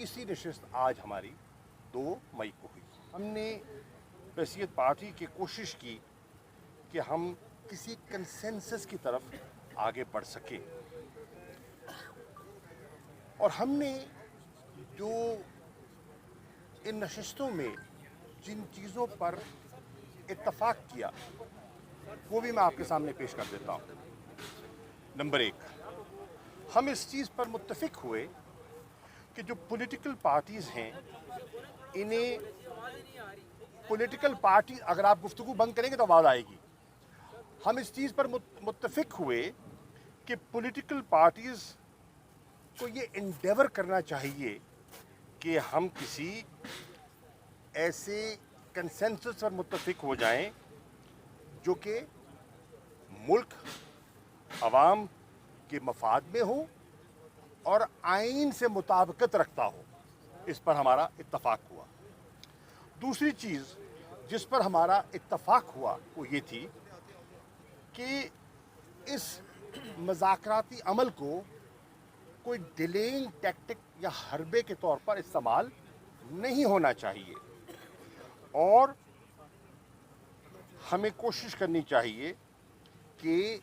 तीसरी नशस्त आज हमारी 2 मई को हुई। हमने बहसीत पार्टी की कोशिश की कि हम किसी कंसेंसस की तरफ आगे बढ़ सकें, और हमने जो इन नशस्तों में जिन चीज़ों पर इत्तफाक किया वो भी मैं आपके सामने पेश कर देता हूँ। नंबर 1, हम इस चीज़ पर मुत्तफिक हुए कि जो पॉलिटिकल पार्टीज़ हैं, इन्हें पॉलिटिकल पार्टी, अगर आप गुफ्तगू बंद करेंगे तो आवाज़ आएगी। हम इस चीज़ पर मुत्तफिक हुए कि पॉलिटिकल पार्टीज़ को ये इंडेवर करना चाहिए कि हम किसी ऐसे कंसेंसस पर मुत्तफिक हो जाएं जो कि मुल्क अवाम के मफाद में हो और आइन से मुताबिकत रखता हो। इस पर हमारा इत्तफाक हुआ। दूसरी चीज़ जिस पर हमारा इत्तफाक हुआ वो ये थी कि इस मज़ाकराती अमल को कोई डिलेइंग टैक्टिक या हरबे के तौर पर इस्तेमाल नहीं होना चाहिए, और हमें कोशिश करनी चाहिए कि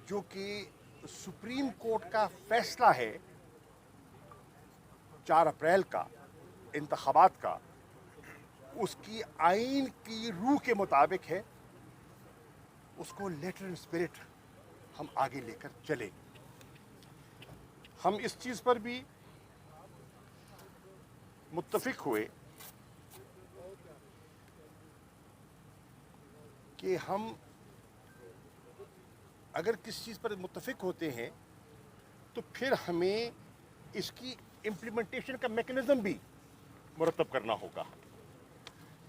जो कि सुप्रीम कोर्ट का फैसला है 4 अप्रैल का इंतखाबात का, उसकी आइन की रूह के मुताबिक है, उसको लेटर एंड स्पिरिट हम आगे लेकर चले। हम इस चीज़ पर भी मुत्तफिक हुए कि हम अगर किस चीज़ पर मुत्तफिक होते हैं तो फिर हमें इसकी इम्प्लीमेंटेशन का मैकेनिज़्म भी मुरतब करना होगा,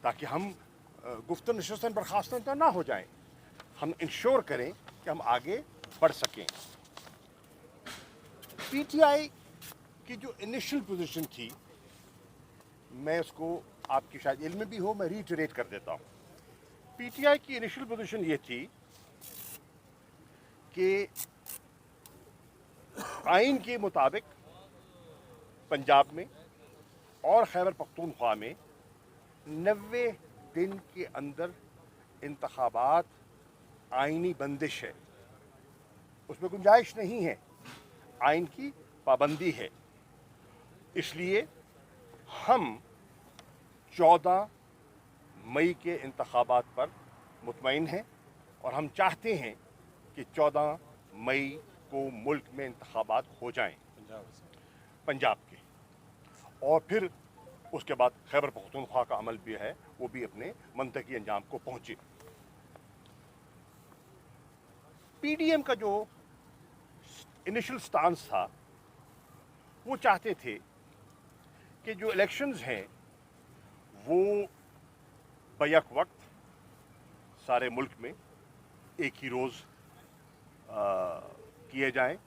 ताकि हम गुफ्तगू नशस्तन बर्खास्तन तो ना हो जाएं। हम इंश्योर करें कि हम आगे बढ़ सकें। पीटीआई की जो इनिशियल पोजीशन थी, मैं उसको आपकी शायद इल्म में भी हो, मैं रीइटरेट कर देता हूँ। पीटीआई की इनिशियल पोजीशन ये थी कि आइन के मुताबिक पंजाब में और खैबर पख्तूनख्वा में 90 दिन के अंदर इंतखाबात आइनी बंदिश है, उसमें गुंजाइश नहीं है, आइन की पाबंदी है। इसलिए हम 14 मई के इंतखाबात पर मुतमईन हैं, और हम चाहते हैं कि 14 मई को मुल्क में इंतखाबात हो जाएं पंजाब के, और फिर उसके बाद खैबर पख्तूनख्वा का अमल भी है, वो भी अपने मंतकी अंजाम को पहुंचे। पीडीएम का जो इनिशियल स्टांस था, वो चाहते थे कि जो इलेक्शंस हैं वो बैक वक्त सारे मुल्क में एक ही रोज़ किए जाएं,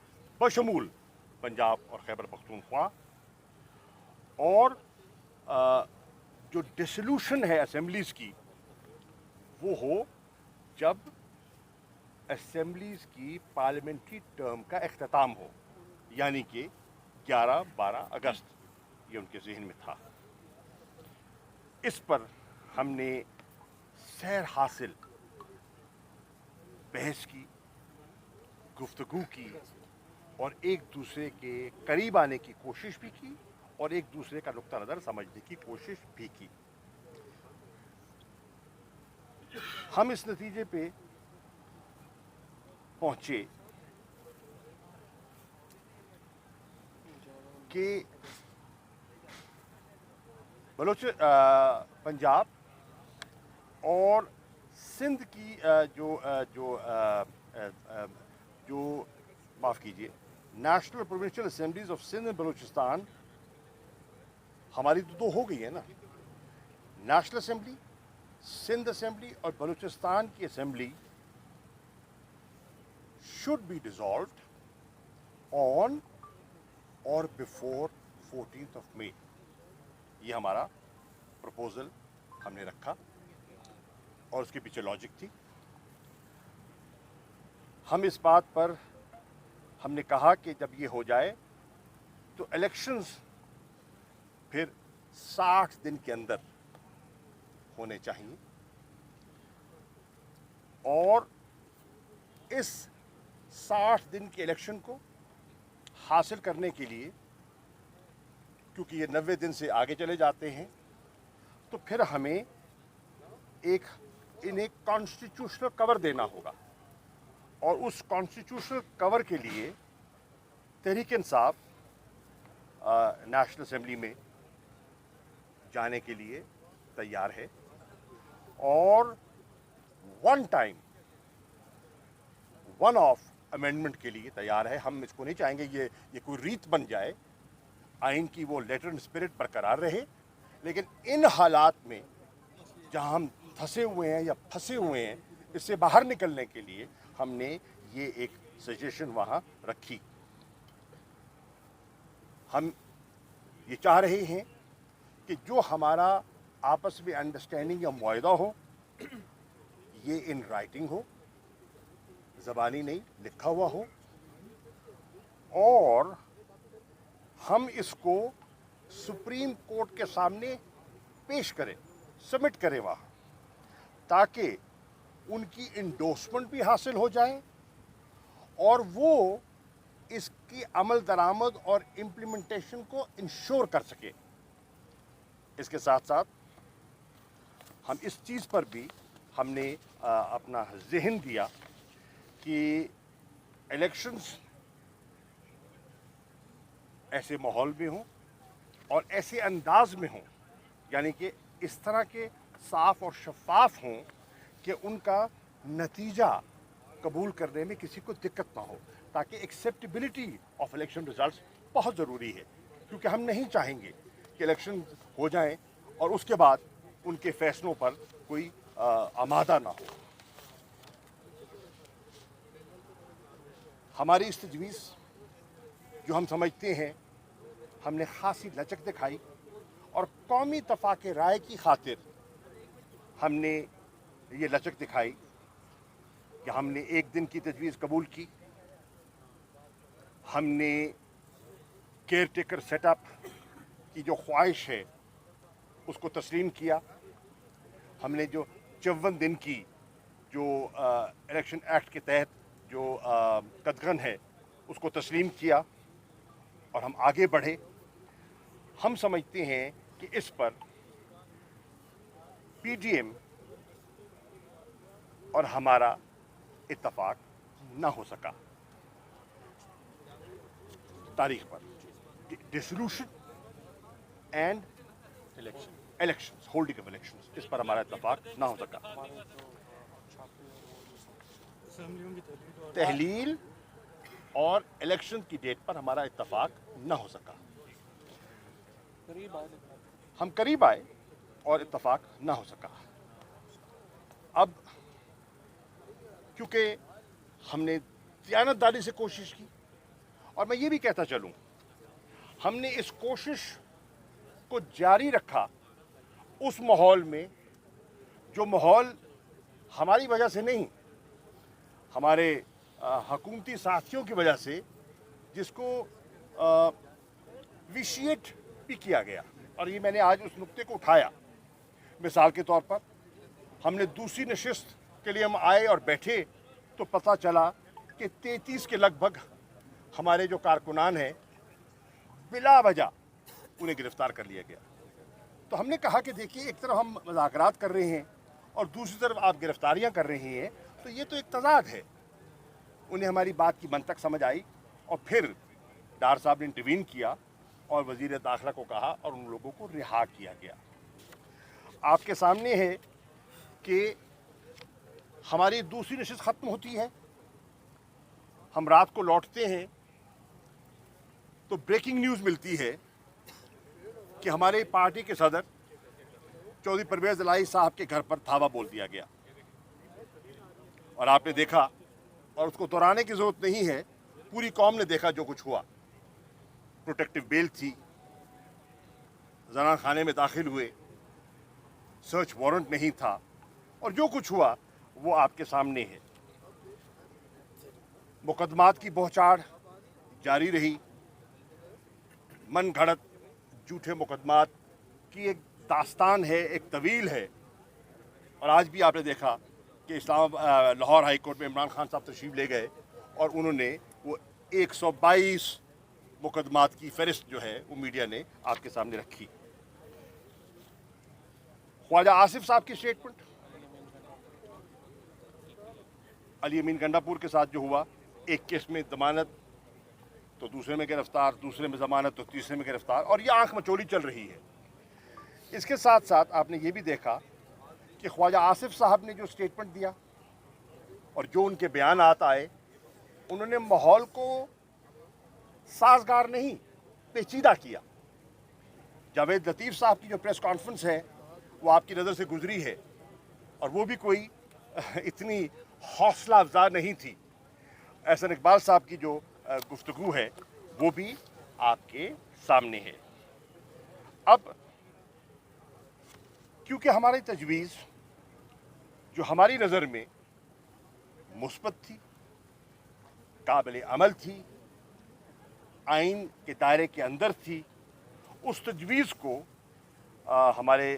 बशमूल पंजाब और खैबर पख्तूनख्वा, और जो डिसोल्यूशन है असेंबलीज़ की वो हो जब असेंबलीज़ की पार्लियामेंट्री टर्म का इख्तिताम हो, यानी कि 11-12 अगस्त, ये उनके जहन में था। इस पर हमने सैर हासिल बहस की, गुफ्तगू की, और एक दूसरे के करीब आने की कोशिश भी की, और एक दूसरे का नुक्ता नज़र समझने की कोशिश भी की। हम इस नतीजे पे पहुंचे कि पंजाब और सिंध की जो माफ़ कीजिए, national provincial assemblies of Sindh and Balochistan, हमारी तो 2 हो गई है ना, नेशनल असेंबली, सिंध असेंबली और बलूचिस्तान की assembly should be dissolved on or before 14th of May। ये हमारा प्रपोजल हमने रखा, और उसके पीछे लॉजिक थी। हम इस बात पर हमने कहा कि जब ये हो जाए तो इलेक्शंस फिर 60 दिन के अंदर होने चाहिए। और इस 60 दिन के इलेक्शन को हासिल करने के लिए, क्योंकि ये 90 दिन से आगे चले जाते हैं, तो फिर हमें इन्हें कॉन्स्टिट्यूशनल कवर देना होगा। और उस कॉन्स्टिट्यूशनल कवर के लिए तहरीक इंसाफ नेशनल असेंबली में जाने के लिए तैयार है और वन ऑफ अमेंडमेंट के लिए तैयार है। हम इसको नहीं चाहेंगे ये कोई रीत बन जाए, आइन की वो लेटर एंड स्पिरिट बरकरार रहे, लेकिन इन हालात में जहां हम फंसे हुए हैं या फंसे हुए हैं, इससे बाहर निकलने के लिए हमने ये एक सजेशन वहां रखी। हम ये चाह रहे हैं कि जो हमारा आपस में अंडरस्टैंडिंग या मुआहदा हो, ये इन राइटिंग हो, ज़बानी नहीं लिखा हुआ हो, और हम इसको सुप्रीम कोर्ट के सामने पेश करें, सबमिट करें वहाँ, ताकि उनकी इंडोर्समेंट भी हासिल हो जाए और वो इसकी अमल दरामद और इम्प्लीमेंटेशन को इंश्योर कर सके। इसके साथ साथ हम इस चीज़ पर भी हमने अपना ज़हन दिया कि इलेक्शंस ऐसे माहौल में हों और ऐसे अंदाज में हों, यानी कि इस तरह के साफ और शफाफ हों कि उनका नतीजा कबूल करने में किसी को दिक्कत ना हो, ताकि एक्सेप्टेबिलिटी ऑफ इलेक्शन रिजल्ट्स बहुत ज़रूरी है। क्योंकि हम नहीं चाहेंगे कि इलेक्शन हो जाएं और उसके बाद उनके फैसलों पर कोई आमादा ना हो। हमारी इस तजवीज़ जो हम समझते हैं, हमने खासी लचक दिखाई और कौमी तफाक राय की खातिर हमने ये लचक दिखाई कि हमने एक दिन की तजवीज़ कबूल की, हमने केयर टेकर सेटअप की जो ख्वाहिश है उसको तस्लीम किया, हमने जो 54 दिन की जो इलेक्शन एक्ट के तहत जो कदगन है उसको तस्लीम किया और हम आगे बढ़े। हम समझते हैं कि इस पर पीडीएम और हमारा इत्तफाक ना हो सका तारीख पर। Dissolution and elections, holding of elections, इस पर हमारा इत्तफाक ना हो सका। तहलील और इलेक्शन की डेट पर हमारा इत्तफाक ना हो सका। हम करीब आए और इत्तफाक ना हो सका। अब क्योंकि हमने दयानतदारी से कोशिश की, और मैं ये भी कहता चलूं, हमने इस कोशिश को जारी रखा उस माहौल में जो माहौल हमारी वजह से नहीं, हमारे हुकूमती साथियों की वजह से, जिसको विशिएट भी किया गया। और ये मैंने आज उस नुक्ते को उठाया। मिसाल के तौर पर हमने दूसरी नशिस्त के लिए हम आए और बैठे तो पता चला कि 33 के लगभग हमारे जो कारकुनान हैं बिला वजह उन्हें गिरफ्तार कर लिया गया। तो हमने कहा कि देखिए, एक तरफ हम मुज़ाकरात कर रहे हैं और दूसरी तरफ आप गिरफ्तारियां कर रही हैं, तो ये तो एक तज़ाद है। उन्हें हमारी बात की मंतक समझ आई और फिर डार साहब ने इंटरवीन किया और वज़ीर दाखिला को कहा और उन लोगों को रिहा किया गया। आपके सामने है कि हमारी दूसरी नशिस्त ख़त्म होती है, हम रात को लौटते हैं तो ब्रेकिंग न्यूज़ मिलती है कि हमारे पार्टी के सदर चौधरी परवेज़ इलाही साहब के घर पर धावा बोल दिया गया। और आपने देखा, और उसको दोहराने की ज़रूरत नहीं है, पूरी कौम ने देखा जो कुछ हुआ। प्रोटेक्टिव बेल थी, जना खाने में दाखिल हुए, सर्च वारंट नहीं था, और जो कुछ हुआ वो आपके सामने है। मुकदमात की बौछार जारी रही, मन घड़त झूठे मुकदमात की एक दास्तान है, एक तवील है। और आज भी आपने देखा कि लाहौर हाई कोर्ट में इमरान खान साहब तशरीफ़ ले गए और उन्होंने वो 122 मुकदमात की फहरिस्त जो है वो मीडिया ने आपके सामने रखी। ख्वाजा आसिफ साहब की स्टेटमेंट, अली अमीन गंडापुर के साथ जो हुआ, एक केस में जमानत तो दूसरे में गिरफ्तार, दूसरे में जमानत तो तीसरे में गिरफ्तार, और ये आंख मचोली चल रही है। इसके साथ साथ आपने ये भी देखा कि ख्वाजा आसिफ साहब ने जो स्टेटमेंट दिया और जो उनके बयानात आए, उन्होंने माहौल को साजगार नहीं, पेचीदा किया। जावेद लतीफ़ साहब की जो प्रेस कॉन्फ्रेंस है वो आपकी नज़र से गुजरी है, और वो भी कोई इतनी हौसला अफजा नहीं थी। एहसन इकबाल साहब की जो गुफ्तगू है वो भी आपके सामने है। अब क्योंकि हमारी तजवीज़ जो हमारी नज़र में मुस्बत थी, काबिल अमल थी, आइन के दायरे के अंदर थी, उस तजवीज़ को हमारे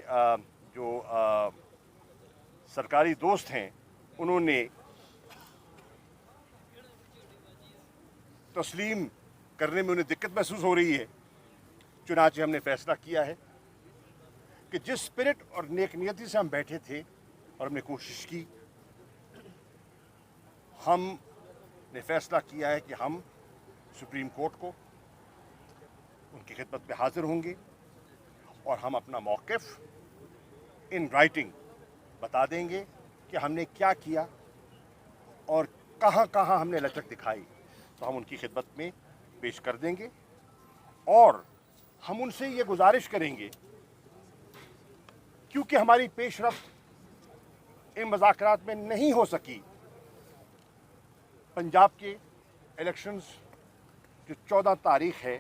जो सरकारी दोस्त हैं उन्होंने तस्लीम करने में उन्हें दिक्कत महसूस हो रही है। चुनांचे हमने फैसला किया है कि जिस स्पिरिट और नेक नियति से हम बैठे थे और हमने कोशिश की, हमने फैसला किया है कि हम सुप्रीम कोर्ट को उनकी खिदमत में हाजिर होंगे और हम अपना मौक़िफ़ इन राइटिंग बता देंगे कि हमने क्या किया और कहाँ कहाँ हमने लचक दिखाई, तो हम उनकी खिदमत में पेश कर देंगे। और हम उनसे ये गुजारिश करेंगे, क्योंकि हमारी पेशरफ्त इन मुज़ाकरात में नहीं हो सकी, पंजाब के इलेक्शंस जो 14 तारीख है,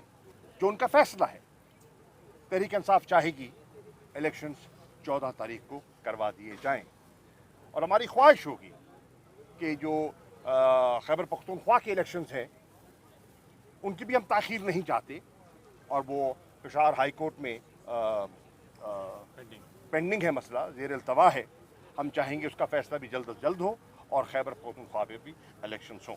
जो उनका फैसला है, तहरीक इंसाफ चाहेगी इलेक्शंस 14 तारीख को करवा दिए जाएं। और हमारी ख्वाहिश होगी कि जो खैबर पख्तूनख्वा के इलेक्शंस हैं उनकी भी हम ताख़ीर नहीं चाहते, और वो पेशावर हाई कोर्ट में पेंडिंग है, मसला ज़ेर अल्तवा है। हम चाहेंगे उसका फ़ैसला भी जल्द अज जल्द हो और खैबर पख्तूनख्वा में भी इलेक्शंस हों।